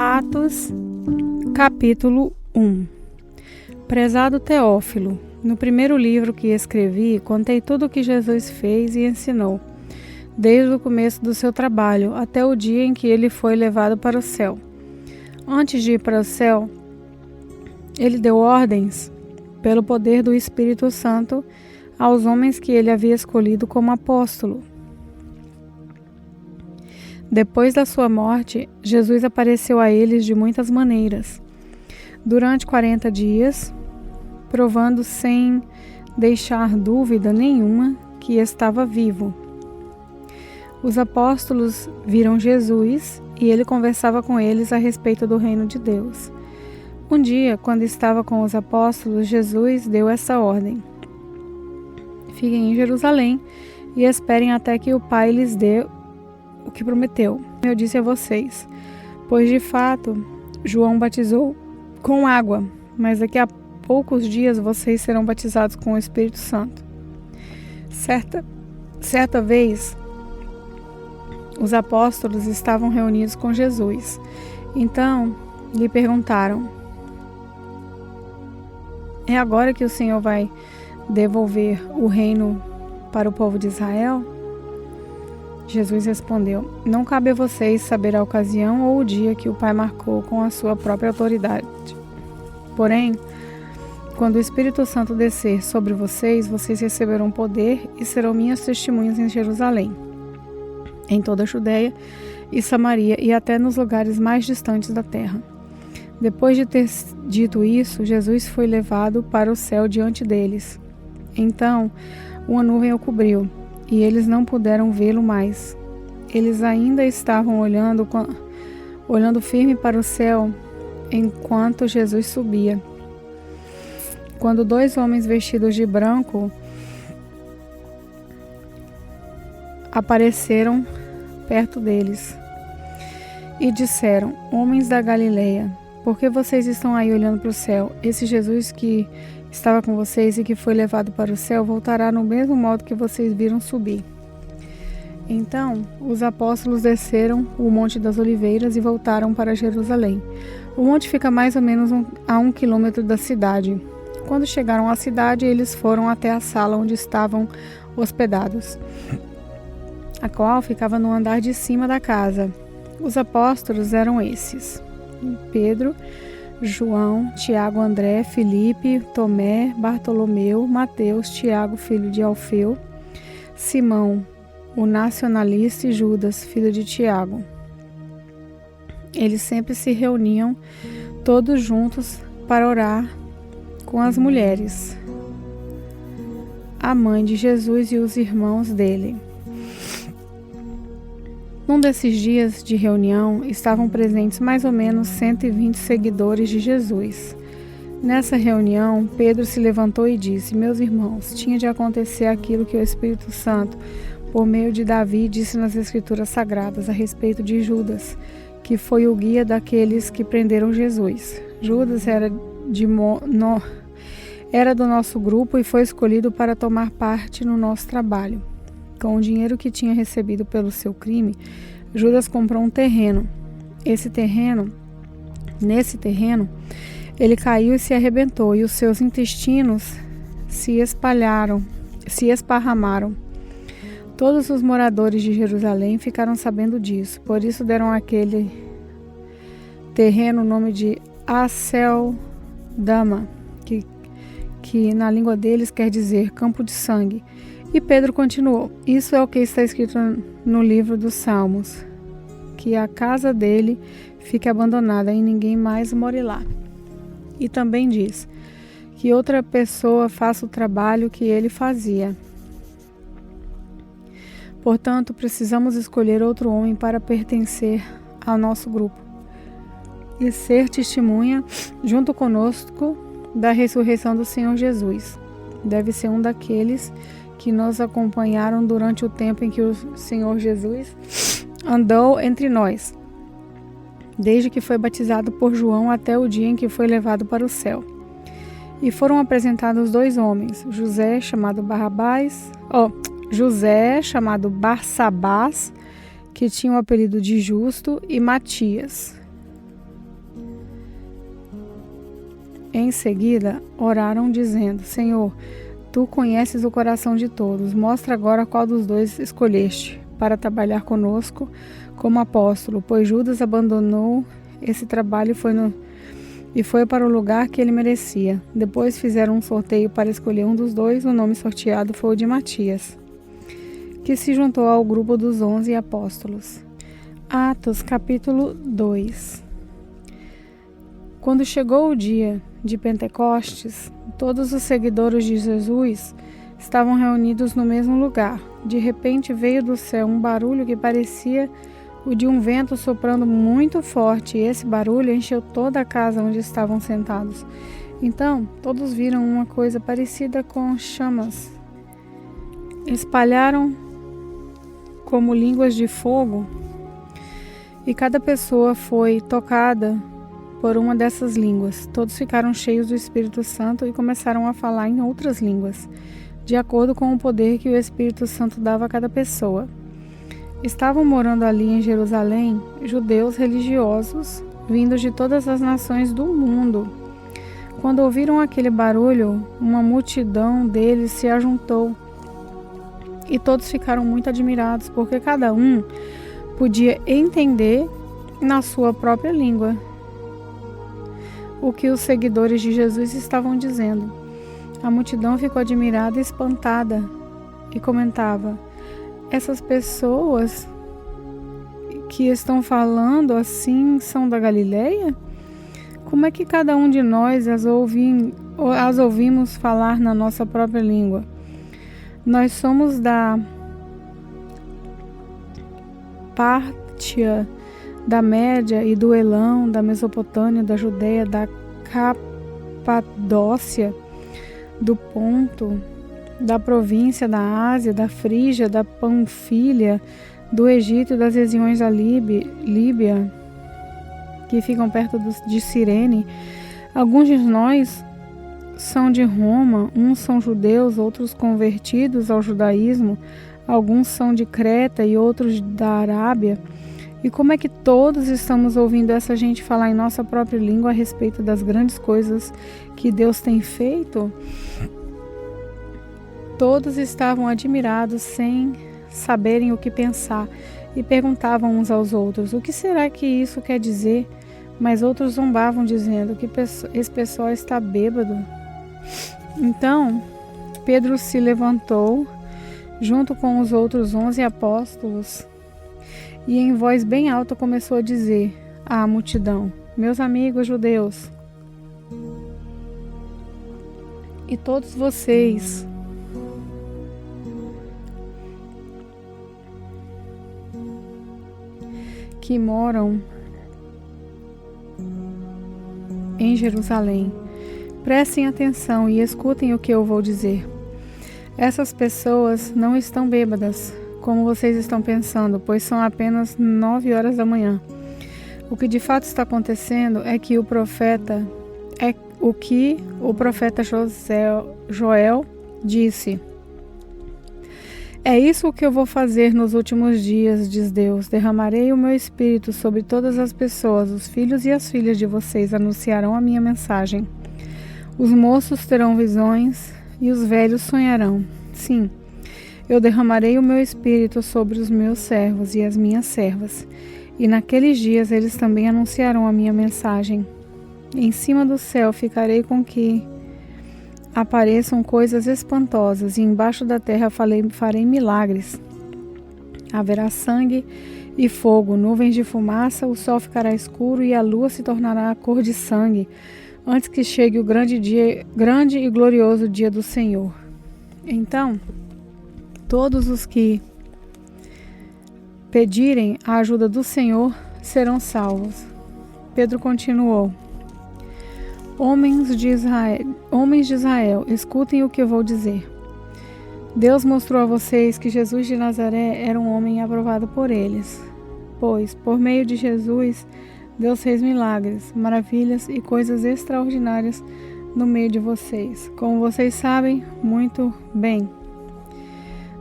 Atos, capítulo 1. Prezado Teófilo, no primeiro livro que escrevi, contei tudo o que Jesus fez e ensinou, desde o começo do seu trabalho até o dia em que ele foi levado para o céu. Antes de ir para o céu, ele deu ordens, pelo poder do Espírito Santo, aos homens que ele havia escolhido como apóstolo. Depois da sua morte, Jesus apareceu a eles de muitas maneiras, durante 40 dias, provando sem deixar dúvida nenhuma que estava vivo. Os apóstolos viram Jesus e ele conversava com eles a respeito do reino de Deus. Um dia, quando estava com os apóstolos, Jesus deu essa ordem: fiquem em Jerusalém e esperem até que o Pai lhes dê o que prometeu. Eu disse a vocês, pois de fato João batizou com água, mas daqui a poucos dias vocês serão batizados com o Espírito Santo. Certa vez, os apóstolos estavam reunidos com Jesus. Então lhe perguntaram: é agora que o Senhor vai devolver o reino para o povo de Israel? Jesus respondeu: não cabe a vocês saber a ocasião ou o dia que o Pai marcou com a sua própria autoridade. Porém, quando o Espírito Santo descer sobre vocês, vocês receberão poder e serão minhas testemunhas em Jerusalém, em toda a Judeia e Samaria e até nos lugares mais distantes da terra. Depois de ter dito isso, Jesus foi levado para o céu diante deles. Então, uma nuvem o cobriu e eles não puderam vê-lo mais. Eles ainda estavam olhando firme para o céu enquanto Jesus subia. Quando 2 homens vestidos de branco apareceram perto deles e disseram: homens da Galileia, por que vocês estão aí olhando para o céu? Esse Jesus que estava com vocês e que foi levado para o céu voltará no mesmo modo que vocês viram subir. Então, os apóstolos desceram o Monte das Oliveiras e voltaram para Jerusalém. O monte fica mais ou menos a 1 quilômetro da cidade. Quando chegaram à cidade, eles foram até a sala onde estavam hospedados, a qual ficava no andar de cima da casa. Os apóstolos eram esses: Pedro, João, Tiago, André, Filipe, Tomé, Bartolomeu, Mateus, Tiago, filho de Alfeu, Simão, o nacionalista, e Judas, filho de Tiago. Eles sempre se reuniam todos juntos para orar com as mulheres, a mãe de Jesus e os irmãos dele. Num desses dias de reunião, estavam presentes mais ou menos 120 seguidores de Jesus. Nessa reunião, Pedro se levantou e disse: meus irmãos, tinha de acontecer aquilo que o Espírito Santo, por meio de Davi, disse nas Escrituras Sagradas a respeito de Judas, que foi o guia daqueles que prenderam Jesus. Judas era do nosso grupo e foi escolhido para tomar parte no nosso trabalho. Com o dinheiro que tinha recebido pelo seu crime, Judas comprou um terreno. Nesse terreno, ele caiu e se arrebentou, e os seus intestinos se esparramaram. Todos os moradores de Jerusalém ficaram sabendo disso, por isso deram àquele terreno o nome de Aceldama, que na língua deles quer dizer campo de sangue. E Pedro continuou: isso é o que está escrito no livro dos Salmos, que a casa dele fique abandonada e ninguém mais more lá. E também diz que outra pessoa faça o trabalho que ele fazia. Portanto, precisamos escolher outro homem para pertencer ao nosso grupo e ser testemunha junto conosco da ressurreição do Senhor Jesus. Deve ser um daqueles que nos acompanharam durante o tempo em que o Senhor Jesus andou entre nós, desde que foi batizado por João até o dia em que foi levado para o céu. E foram apresentados 2 homens, José, chamado Barsabás, que tinha o apelido de Justo, e Matias. Em seguida, oraram dizendo: Senhor, Tu conheces o coração de todos. Mostra agora qual dos dois escolheste para trabalhar conosco como apóstolo, pois Judas abandonou esse trabalho e foi para o lugar que ele merecia. Depois fizeram um sorteio para escolher um dos dois. O nome sorteado foi o de Matias, que se juntou ao grupo dos 11 apóstolos. Atos, capítulo 2. Quando chegou o dia de Pentecostes, todos os seguidores de Jesus estavam reunidos no mesmo lugar. De repente veio do céu um barulho que parecia o de um vento soprando muito forte, e esse barulho encheu toda a casa onde estavam sentados. Então, todos viram uma coisa parecida com chamas. Espalharam como línguas de fogo, e cada pessoa foi tocada por uma dessas línguas. Todos ficaram cheios do Espírito Santo e começaram a falar em outras línguas, de acordo com o poder que o Espírito Santo dava a cada pessoa. Estavam morando ali em Jerusalém judeus religiosos, vindos de todas as nações do mundo. Quando ouviram aquele barulho, uma multidão deles se ajuntou, e todos ficaram muito admirados, porque cada um podia entender na sua própria língua o que os seguidores de Jesus estavam dizendo. A multidão ficou admirada e espantada e comentava: essas pessoas que estão falando assim são da Galileia? Como é que cada um de nós as ouvimos falar na nossa própria língua? Nós somos da Pártia, da Média e do Elão, da Mesopotâmia, da Judeia, da Capadócia, do Ponto, da província da Ásia, da Frígia, da Panfilha, do Egito e das regiões da Líbia, que ficam perto de Cirene. Alguns de nós são de Roma, uns são judeus, outros convertidos ao judaísmo, alguns são de Creta e outros da Arábia. E como é que todos estamos ouvindo essa gente falar em nossa própria língua a respeito das grandes coisas que Deus tem feito? Todos estavam admirados, sem saberem o que pensar, e perguntavam uns aos outros: o que será que isso quer dizer? Mas outros zombavam, dizendo que esse pessoal está bêbado. Então Pedro se levantou junto com os outros 11 apóstolos e em voz bem alta começou a dizer à multidão: meus amigos judeus, e todos vocês que moram em Jerusalém, prestem atenção e escutem o que eu vou dizer. Essas pessoas não estão bêbadas, como vocês estão pensando, pois são apenas 9 horas da manhã. O que de fato está acontecendo é que o profeta Joel disse: é isso que eu vou fazer nos últimos dias, diz Deus. Derramarei o meu espírito sobre todas as pessoas. Os filhos e as filhas de vocês anunciarão a minha mensagem. Os moços terão visões e os velhos sonharão. Sim, eu derramarei o meu espírito sobre os meus servos e as minhas servas. E naqueles dias eles também anunciarão a minha mensagem. Em cima do céu ficarei com que apareçam coisas espantosas, e embaixo da terra farei milagres. Haverá sangue e fogo, nuvens de fumaça, o sol ficará escuro e a lua se tornará a cor de sangue, antes que chegue o grande e glorioso dia do Senhor. Então, todos os que pedirem a ajuda do Senhor serão salvos. Pedro continuou: Homens de Israel, escutem o que eu vou dizer. Deus mostrou a vocês que Jesus de Nazaré era um homem aprovado por eles, pois, por meio de Jesus, Deus fez milagres, maravilhas e coisas extraordinárias no meio de vocês. Como vocês sabem muito bem,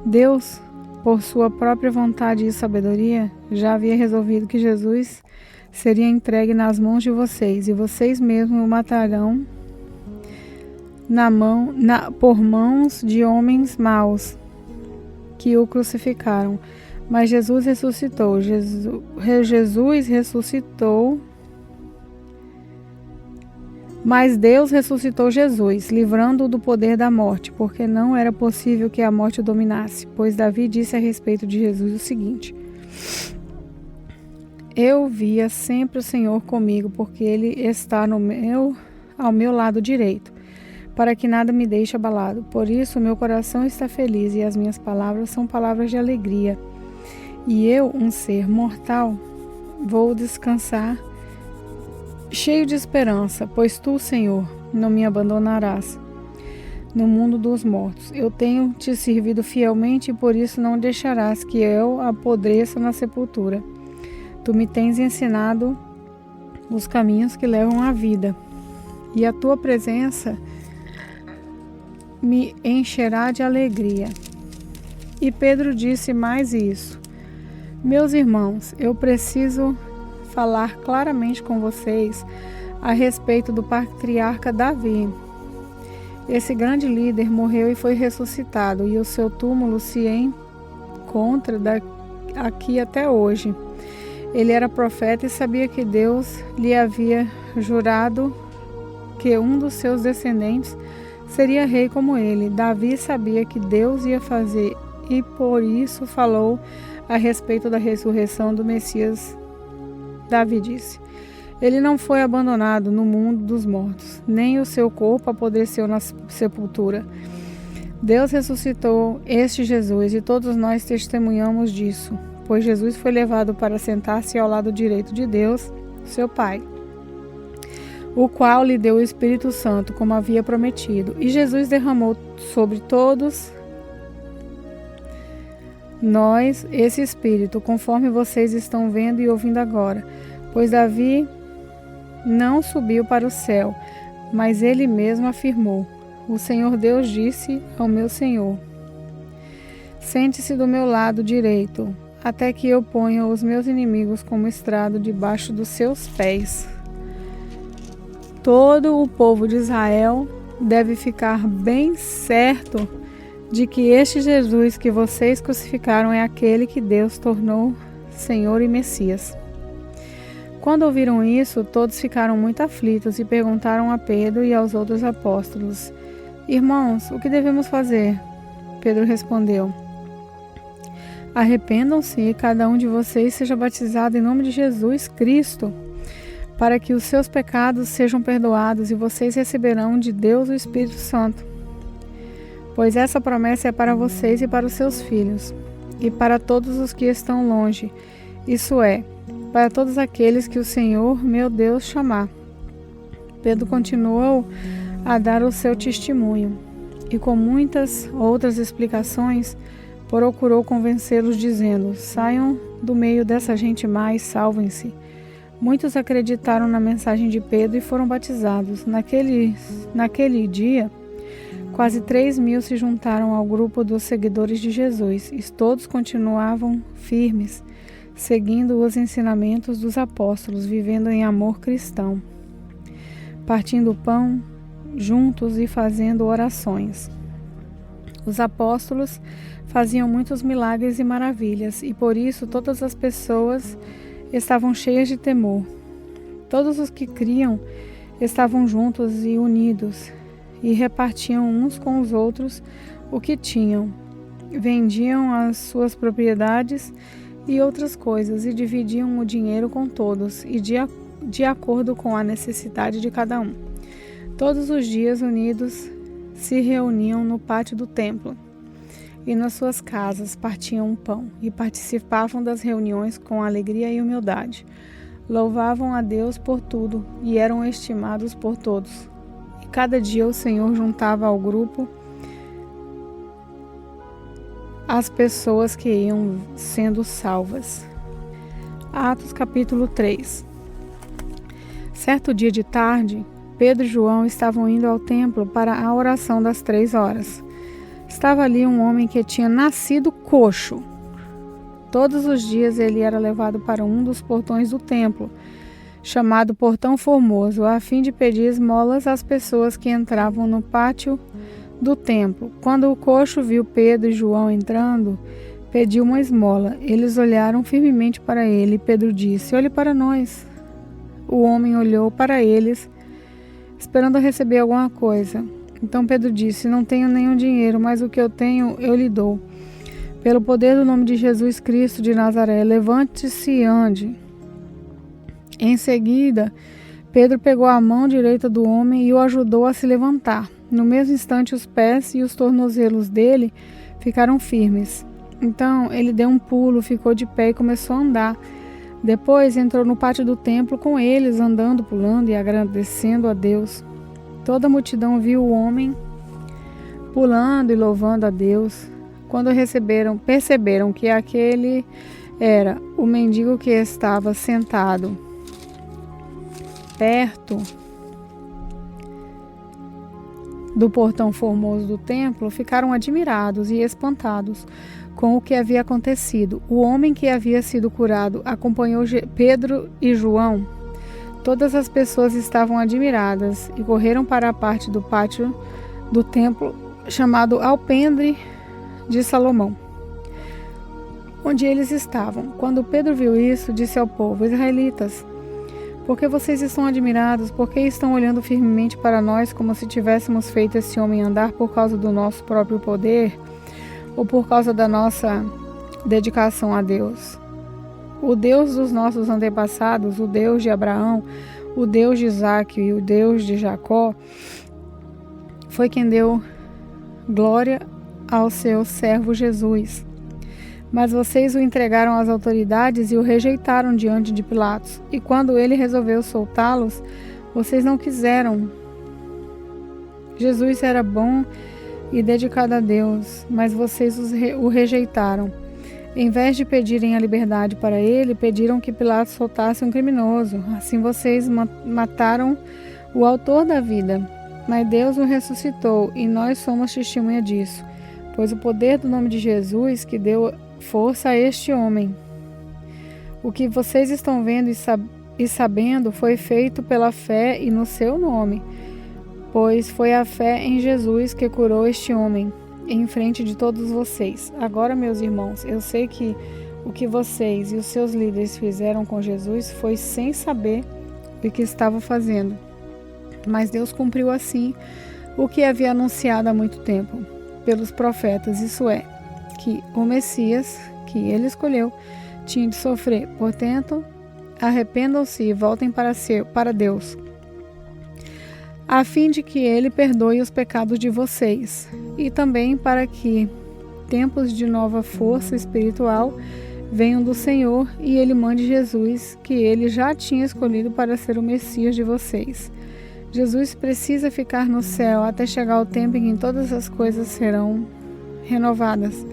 Deus, por sua própria vontade e sabedoria, já havia resolvido que Jesus seria entregue nas mãos de vocês, e vocês mesmos o matarão por mãos de homens maus que o crucificaram. Mas Jesus ressuscitou. Mas Deus ressuscitou Jesus, livrando-o do poder da morte, porque não era possível que a morte o dominasse. Pois Davi disse a respeito de Jesus o seguinte: eu via sempre o Senhor comigo, porque Ele está ao meu lado direito, para que nada me deixe abalado. Por isso o meu coração está feliz e as minhas palavras são palavras de alegria. E eu, um ser mortal, vou descansar cheio de esperança, pois tu, Senhor, não me abandonarás no mundo dos mortos. Eu tenho te servido fielmente e por isso não deixarás que eu apodreça na sepultura. Tu me tens ensinado os caminhos que levam à vida, e a tua presença me encherá de alegria. E Pedro disse mais isso: meus irmãos, eu preciso falar claramente com vocês a respeito do patriarca Davi. Esse grande líder morreu e foi ressuscitado, e o seu túmulo se encontra aqui até hoje. Ele era profeta e sabia que Deus lhe havia jurado que um dos seus descendentes seria rei como ele. Davi sabia que Deus ia fazer e por isso falou a respeito da ressurreição do Messias. Davi disse: ele não foi abandonado no mundo dos mortos, nem o seu corpo apodreceu na sepultura. Deus ressuscitou este Jesus e todos nós testemunhamos disso, pois Jesus foi levado para sentar-se ao lado direito de Deus, seu Pai, o qual lhe deu o Espírito Santo, como havia prometido. E Jesus derramou sobre todos nós esse Espírito, conforme vocês estão vendo e ouvindo agora. Pois Davi não subiu para o céu, mas ele mesmo afirmou: o Senhor Deus disse ao meu Senhor: sente-se do meu lado direito, até que eu ponha os meus inimigos como estrado debaixo dos seus pés. Todo o povo de Israel deve ficar bem certo de que este Jesus que vocês crucificaram é aquele que Deus tornou Senhor e Messias. Quando ouviram isso, todos ficaram muito aflitos e perguntaram a Pedro e aos outros apóstolos: irmãos, o que devemos fazer? Pedro respondeu: arrependam-se e cada um de vocês seja batizado em nome de Jesus Cristo, para que os seus pecados sejam perdoados, e vocês receberão de Deus o Espírito Santo. Pois essa promessa é para vocês e para os seus filhos, e para todos os que estão longe, isso é, para todos aqueles que o Senhor, meu Deus, chamar. Pedro continuou a dar o seu testemunho, e com muitas outras explicações, procurou convencê-los, dizendo: saiam do meio dessa gente má e salvem-se. Muitos acreditaram na mensagem de Pedro e foram batizados. Naquele dia, quase 3.000 se juntaram ao grupo dos seguidores de Jesus, e todos continuavam firmes, seguindo os ensinamentos dos apóstolos, vivendo em amor cristão, partindo o pão juntos e fazendo orações. Os apóstolos faziam muitos milagres e maravilhas, e por isso todas as pessoas estavam cheias de temor. Todos os que criam estavam juntos e unidos, e repartiam uns com os outros o que tinham. Vendiam as suas propriedades e outras coisas, e dividiam o dinheiro com todos, e de acordo com a necessidade de cada um. Todos os dias, unidos, se reuniam no pátio do templo, e nas suas casas partiam o pão, e participavam das reuniões com alegria e humildade. Louvavam a Deus por tudo, e eram estimados por todos. Cada dia o Senhor juntava ao grupo as pessoas que iam sendo salvas. Atos capítulo 3. Certo dia de tarde, Pedro e João estavam indo ao templo para a oração das 3 horas. Estava ali um homem que tinha nascido coxo. Todos os dias ele era levado para um dos portões do templo, chamado Portão Formoso, a fim de pedir esmolas às pessoas que entravam no pátio do templo. Quando o coxo viu Pedro e João entrando, pediu uma esmola. Eles olharam firmemente para ele e Pedro disse: "Olhe para nós." O homem olhou para eles, esperando receber alguma coisa. Então Pedro disse: "Não tenho nenhum dinheiro, mas o que eu tenho eu lhe dou. Pelo poder do nome de Jesus Cristo de Nazaré, levante-se e ande." Em seguida, Pedro pegou a mão direita do homem e o ajudou a se levantar. No mesmo instante, os pés e os tornozelos dele ficaram firmes. Então ele deu um pulo, ficou de pé e começou a andar. Depois entrou no pátio do templo com eles, andando, pulando e agradecendo a Deus. Toda a multidão viu o homem pulando e louvando a Deus. Quando perceberam que aquele era o mendigo que estava sentado perto do portão formoso do templo, ficaram admirados e espantados com o que havia acontecido. O homem que havia sido curado acompanhou Pedro e João. Todas as pessoas estavam admiradas e correram para a parte do pátio do templo chamado Alpendre de Salomão, onde eles estavam. Quando Pedro viu isso, disse ao povo: "Israelitas, por que vocês estão admirados? Por que estão olhando firmemente para nós como se tivéssemos feito esse homem andar por causa do nosso próprio poder ou por causa da nossa dedicação a Deus? O Deus dos nossos antepassados, o Deus de Abraão, o Deus de Isaque e o Deus de Jacó, foi quem deu glória ao seu servo Jesus. Mas vocês o entregaram às autoridades e o rejeitaram diante de Pilatos. E quando ele resolveu soltá-los, vocês não quiseram." Jesus era bom e dedicado a Deus, mas vocês o rejeitaram. Em vez de pedirem a liberdade para ele, pediram que Pilatos soltasse um criminoso. Assim vocês mataram o autor da vida. Mas Deus o ressuscitou e nós somos testemunha disso, pois o poder do nome de Jesus que deu força a este homem. O que vocês estão vendo e sabendo foi feito pela fé e no seu nome, pois foi a fé em Jesus que curou este homem em frente de todos vocês. Agora, meus irmãos, eu sei que o que vocês e os seus líderes fizeram com Jesus foi sem saber o que estavam fazendo. Mas Deus cumpriu assim o que havia anunciado há muito tempo pelos profetas, isso é, que o Messias, que ele escolheu, tinha de sofrer. Portanto, arrependam-se e voltem para Deus, a fim de que ele perdoe os pecados de vocês, e também para que tempos de nova força espiritual venham do Senhor e ele mande Jesus, que ele já tinha escolhido para ser o Messias de vocês. Jesus precisa ficar no céu até chegar o tempo em que todas as coisas serão renovadas,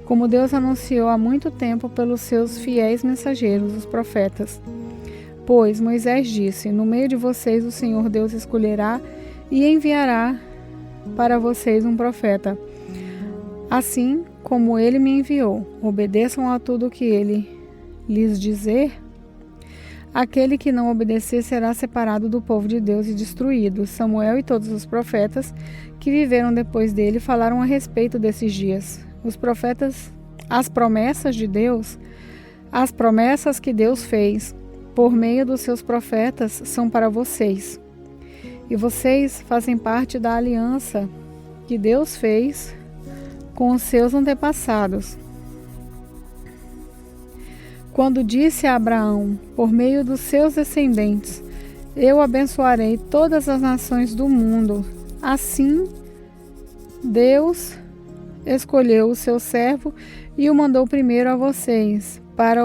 como Deus anunciou há muito tempo pelos seus fiéis mensageiros, os profetas. Pois Moisés disse: "No meio de vocês o Senhor Deus escolherá e enviará para vocês um profeta. Assim como ele me enviou, obedeçam a tudo o que ele lhes dizer. Aquele que não obedecer será separado do povo de Deus e destruído." Samuel e todos os profetas que viveram depois dele falaram a respeito desses dias. Os profetas, as promessas de Deus, as promessas que Deus fez por meio dos seus profetas são para vocês. E vocês fazem parte da aliança que Deus fez com os seus antepassados, quando disse a Abraão, por meio dos seus descendentes: "Eu abençoarei todas as nações do mundo." Assim, Deus escolheu o seu servo e o mandou primeiro a vocês, para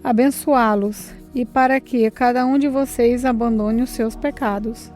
abençoá-los e para que cada um de vocês abandone os seus pecados.